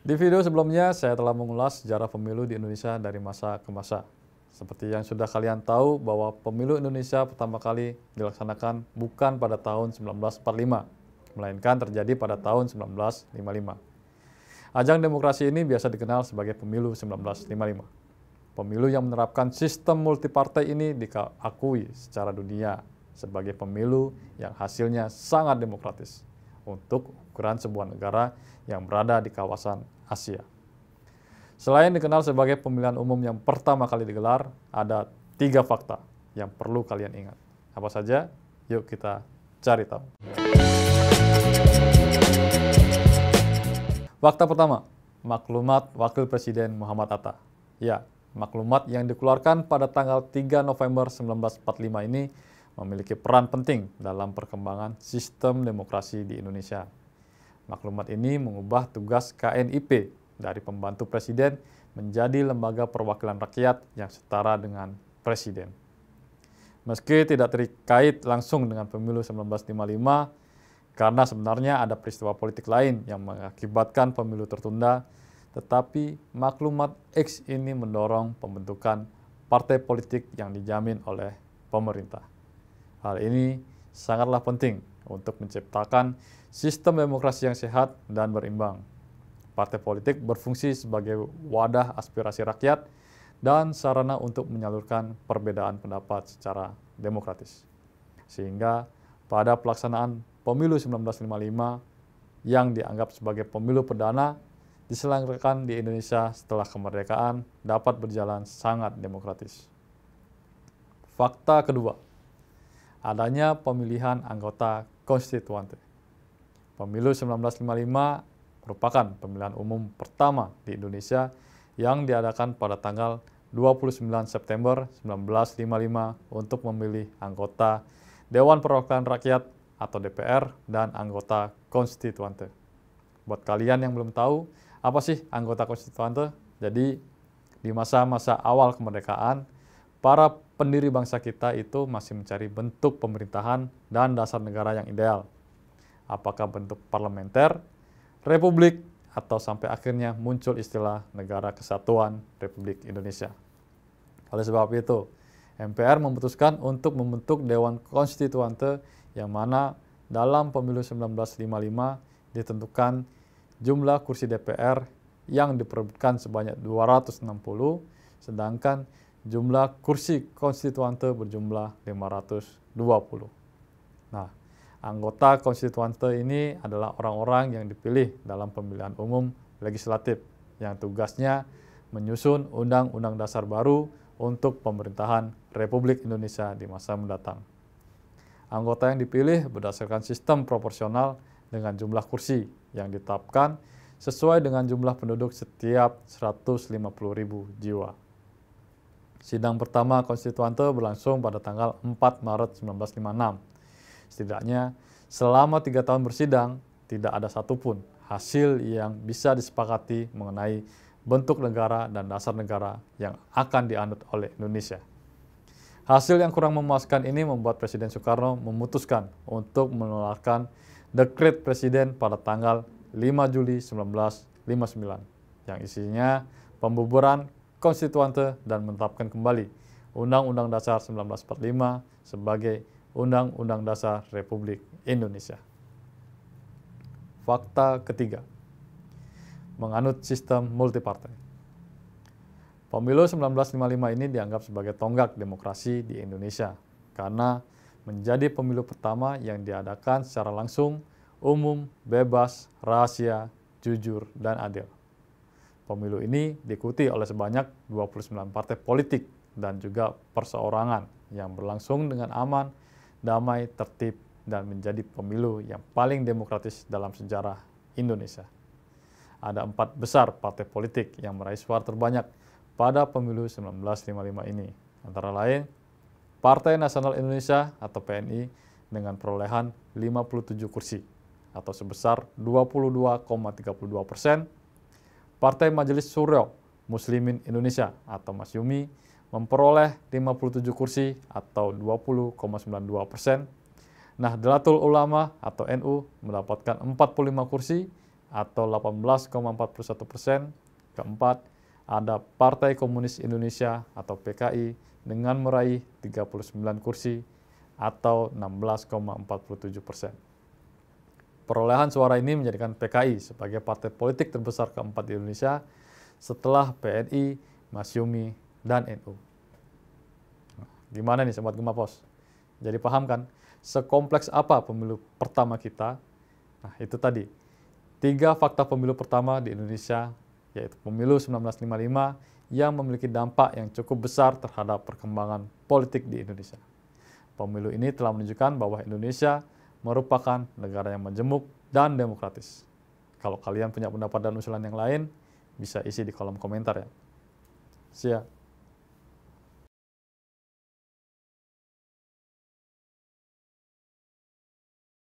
Di video sebelumnya, saya telah mengulas sejarah pemilu di Indonesia dari masa ke masa. Seperti yang sudah kalian tahu bahwa pemilu Indonesia pertama kali dilaksanakan bukan pada tahun 1945, melainkan terjadi pada tahun 1955. Ajang demokrasi ini biasa dikenal sebagai pemilu 1955. Pemilu yang menerapkan sistem multipartai ini diakui secara dunia sebagai pemilu yang hasilnya sangat demokratis untuk ukuran sebuah negara yang berada di kawasan Asia. Selain dikenal sebagai pemilihan umum yang pertama kali digelar, ada 3 fakta yang perlu kalian ingat. Apa saja? Yuk kita cari tahu. Fakta pertama, maklumat Wakil Presiden Muhammad Hatta. Ya, maklumat yang dikeluarkan pada tanggal 3 November 1945 ini memiliki peran penting dalam perkembangan sistem demokrasi di Indonesia. Maklumat ini mengubah tugas KNIP dari pembantu presiden menjadi lembaga perwakilan rakyat yang setara dengan presiden. Meski tidak terkait langsung dengan pemilu 1955, karena sebenarnya ada peristiwa politik lain yang mengakibatkan pemilu tertunda, tetapi maklumat X ini mendorong pembentukan partai politik yang dijamin oleh pemerintah. Hal ini sangatlah penting untuk menciptakan sistem demokrasi yang sehat dan berimbang. Partai politik berfungsi sebagai wadah aspirasi rakyat dan sarana untuk menyalurkan perbedaan pendapat secara demokratis. Sehingga pada pelaksanaan pemilu 1955 yang dianggap sebagai pemilu perdana diselenggarakan di Indonesia setelah kemerdekaan dapat berjalan sangat demokratis. Fakta kedua, adanya pemilihan anggota konstituante. Pemilu 1955 merupakan pemilihan umum pertama di Indonesia yang diadakan pada tanggal 29 September 1955 untuk memilih anggota Dewan Perwakilan Rakyat atau DPR dan anggota konstituante. Buat kalian yang belum tahu, apa sih anggota konstituante? Jadi, di masa-masa awal kemerdekaan, para pendiri bangsa kita itu masih mencari bentuk pemerintahan dan dasar negara yang ideal. Apakah bentuk parlementer, republik, atau sampai akhirnya muncul istilah Negara Kesatuan Republik Indonesia. Oleh sebab itu, MPR memutuskan untuk membentuk Dewan Konstituante yang mana dalam pemilu 1955 ditentukan jumlah kursi DPR yang diperebutkan sebanyak 260, sedangkan jumlah kursi konstituante berjumlah 520. Nah, anggota konstituante ini adalah orang-orang yang dipilih dalam pemilihan umum legislatif yang tugasnya menyusun undang-undang dasar baru untuk pemerintahan Republik Indonesia di masa mendatang. Anggota yang dipilih berdasarkan sistem proporsional dengan jumlah kursi yang ditetapkan sesuai dengan jumlah penduduk setiap 150.000 jiwa. Sidang pertama konstituante berlangsung pada tanggal 4 Maret 1956. Setidaknya selama 3 tahun bersidang, tidak ada satupun hasil yang bisa disepakati mengenai bentuk negara dan dasar negara yang akan dianut oleh Indonesia. Hasil yang kurang memuaskan ini membuat Presiden Soekarno memutuskan untuk mengeluarkan dekret Presiden pada tanggal 5 Juli 1959 yang isinya pembubaran konstituante dan menetapkan kembali Undang-Undang Dasar 1945 sebagai Undang-Undang Dasar Republik Indonesia. Fakta ketiga, menganut sistem multipartai. Pemilu 1955 ini dianggap sebagai tonggak demokrasi di Indonesia karena menjadi pemilu pertama yang diadakan secara langsung, umum, bebas, rahasia, jujur, dan adil. Pemilu ini diikuti oleh sebanyak 29 partai politik dan juga perseorangan yang berlangsung dengan aman, damai, tertib, dan menjadi pemilu yang paling demokratis dalam sejarah Indonesia. Ada 4 besar partai politik yang meraih suara terbanyak pada pemilu 1955 ini. Antara lain, Partai Nasional Indonesia atau PNI dengan perolehan 57 kursi atau sebesar 22,32%. Partai Majelis Syuro Muslimin Indonesia atau Masyumi memperoleh 57 kursi atau 20,92%. Nahdlatul Ulama atau NU mendapatkan 45 kursi atau 18,41%. Keempat, ada Partai Komunis Indonesia atau PKI dengan meraih 39 kursi atau 16,47%. Perolehan suara ini menjadikan PKI sebagai partai politik terbesar keempat di Indonesia setelah PNI, Masyumi, dan NU. Gimana nih Sobat Gemapos? Jadi paham kan sekompleks apa pemilu pertama kita? Nah itu tadi, 3 fakta pemilu pertama di Indonesia, yaitu pemilu 1955 yang memiliki dampak yang cukup besar terhadap perkembangan politik di Indonesia. Pemilu ini telah menunjukkan bahwa Indonesia merupakan negara yang majemuk dan demokratis. Kalau kalian punya pendapat dan usulan yang lain, bisa isi di kolom komentar ya. See ya.